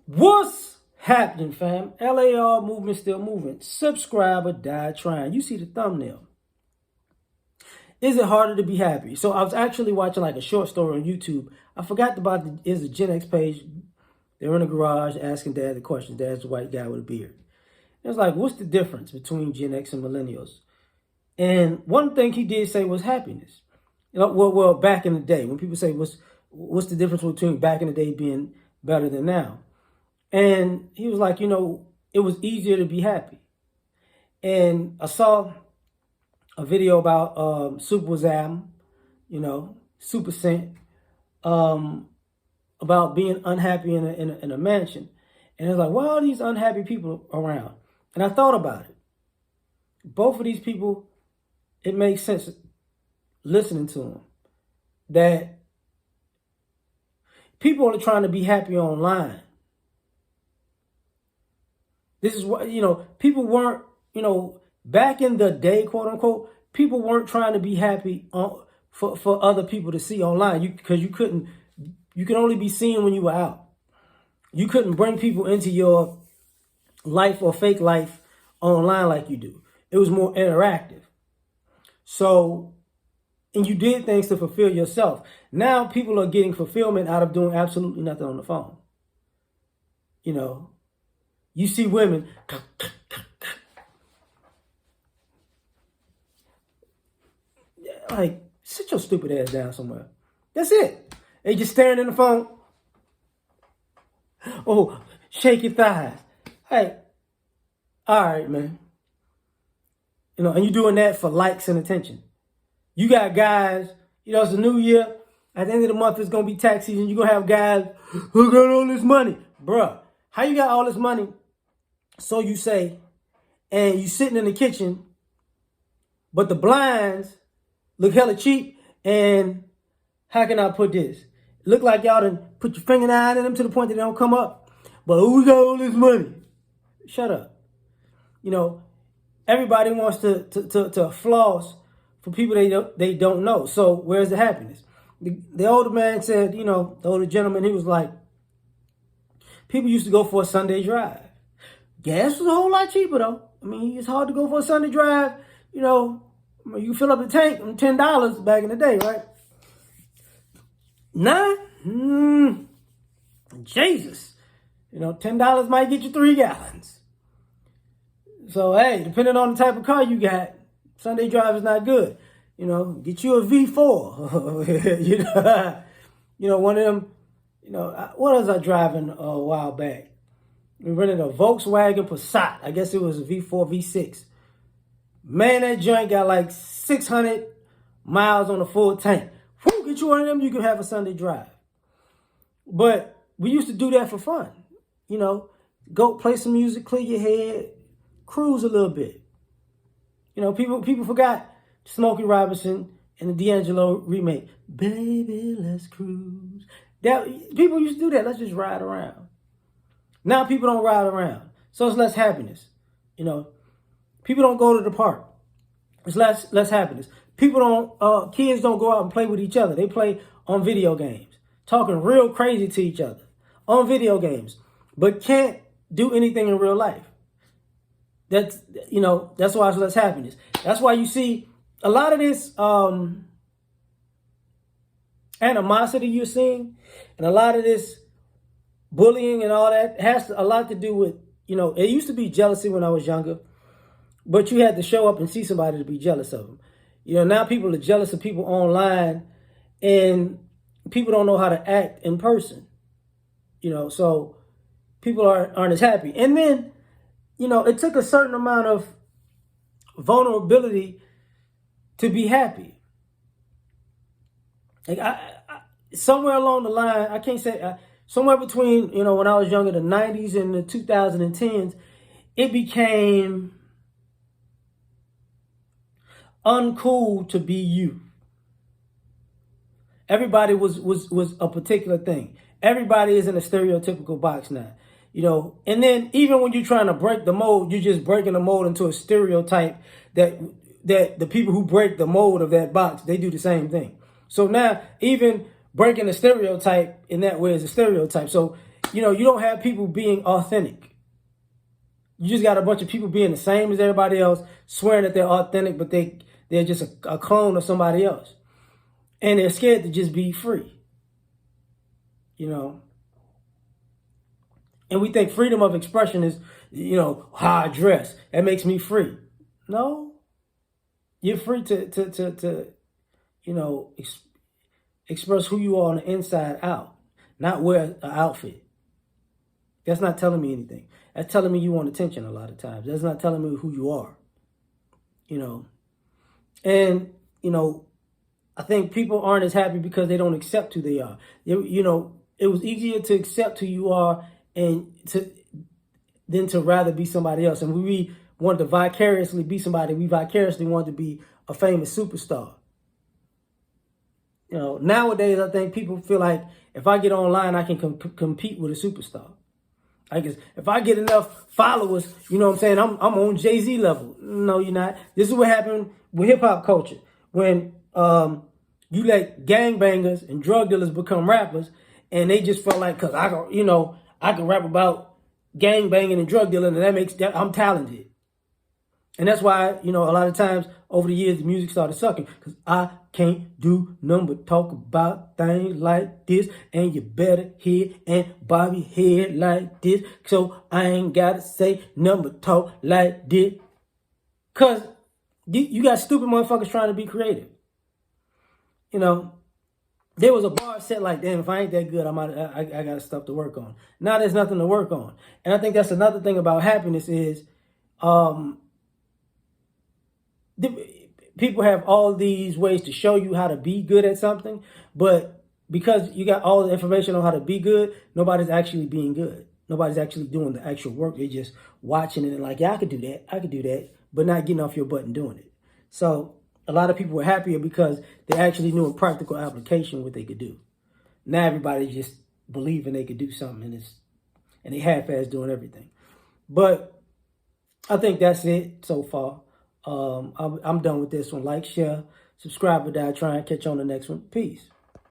What's happening, fam? L.A.R. movement still moving. Subscribe or die trying. You see the thumbnail. Is it harder to be happy? So I was actually watching like a short story on YouTube. I forgot about is the Gen X page. They were in a garage asking Dad the question. Dad's a white guy with a beard. It was like, what's the difference between Gen X and millennials? And one thing he did say was happiness. Well, back in the day, when people say what's the difference between back in the day being better than now? And he was like, it was easier to be happy. And I saw a video about Super Zam, Super Scent, about being unhappy in a mansion. And it's like, why are these unhappy people around? And I thought about it. Both of these people, it makes sense listening to them. That people are trying to be happy online. This is what, people weren't, back in the day, quote unquote, people weren't trying to be happy for other people to see online because you could only be seen when you were out. You couldn't bring people into your life or fake life online like you do. It was more interactive. So, and you did things to fulfill yourself. Now people are getting fulfillment out of doing absolutely nothing on the phone. You see women like, sit your stupid ass down somewhere. That's it. They just staring in the phone. Oh, shake your thighs. Hey, all right, man. And you're doing that for likes and attention. You got guys, it's a new year. At the end of the month, it's going to be tax season. You're going to have guys who got all this money. Bruh, how you got all this money? So you say, and you sitting in the kitchen, but the blinds look hella cheap. And how can I put this? Look like y'all done put your finger down in them to the point that they don't come up. But who got all this money? Shut up. Everybody wants to floss for people they don't know. So where's the happiness? The older man said, the older gentleman, he was like, people used to go for a Sunday drive. Gas was a whole lot cheaper though. I mean, it's hard to go for a Sunday drive. You fill up the tank on $10 back in the day, right? Nah, Jesus. $10 might get you 3 gallons. So, hey, depending on the type of car you got, Sunday drive is not good. Get you a V4. One of them, what was I driving a while back? We rented a Volkswagen Passat. I guess it was a V4, V6. Man, that joint got like 600 miles on a full tank. Whew, get you one of them, you can have a Sunday drive. But we used to do that for fun. Go play some music, clear your head, cruise a little bit. People forgot Smokey Robinson and the D'Angelo remake. Baby, let's cruise. People used to do that. Let's just ride around. Now people don't ride around. So it's less happiness. People don't go to the park. It's less happiness. Kids don't go out and play with each other. They play on video games, talking real crazy to each other on video games, but can't do anything in real life. That's why it's less happiness. That's why you see a lot of this animosity you're seeing, and a lot of this bullying and all that has a lot to do with, it used to be jealousy when I was younger, but you had to show up and see somebody to be jealous of them. Now people are jealous of people online, and people don't know how to act in person. So people aren't as happy. And then, it took a certain amount of vulnerability to be happy. Like somewhere along the line, I can't say, somewhere between, when I was younger, the 90s and the 2010s, it became uncool to be you. Everybody was a particular thing. Everybody is in a stereotypical box now. And then even when you're trying to break the mold, you're just breaking the mold into a stereotype that the people who break the mold of that box, they do the same thing. So now even breaking the stereotype in that way is a stereotype. So you know, you don't have people being authentic. You just got a bunch of people being the same as everybody else, swearing that they're authentic, but they're just a clone of somebody else. And they're scared to just be free. You know. And we think freedom of expression is, you know, how I dress. That makes me free. No. You're free to you know, express who you are on the inside out, not wear an outfit. That's not telling me anything. That's telling me you want attention a lot of times. That's not telling me who you are, you know. And, you know, I think people aren't as happy because they don't accept who they are. You know, it was easier to accept who you are than to rather be somebody else. And we want to vicariously be somebody. We vicariously want to be a famous superstar. You know, nowadays I think people feel like if I get online, I can compete with a superstar. I guess if I get enough followers, you know what I'm saying, I'm on Jay-Z level. No, you're not. This is what happened with hip-hop culture. When you let gangbangers and drug dealers become rappers, and they just felt like, because I can rap about gangbanging and drug dealing, and I'm talented. And that's why, you know, a lot of times over the years, the music started sucking. Because I can't do nothing but talk about things like this. And you better hear and bob your head like this. So I ain't got to say nothing but talk like this. Because you got stupid motherfuckers trying to be creative. You know, there was a bar set like, damn, if I ain't that good, I got stuff to work on. Now there's nothing to work on. And I think that's another thing about happiness is, people have all these ways to show you how to be good at something, but because you got all the information on how to be good, nobody's actually being good. Nobody's actually doing the actual work. They're just watching it and like, yeah, I could do that, but not getting off your butt and doing it. So a lot of people were happier because they actually knew in practical application what they could do. Now everybody just believing they could do something and they half-ass doing everything. But I think that's it so far. I'm done with this one. Like, share, subscribe, or die. Try and catch you on the next one. Peace.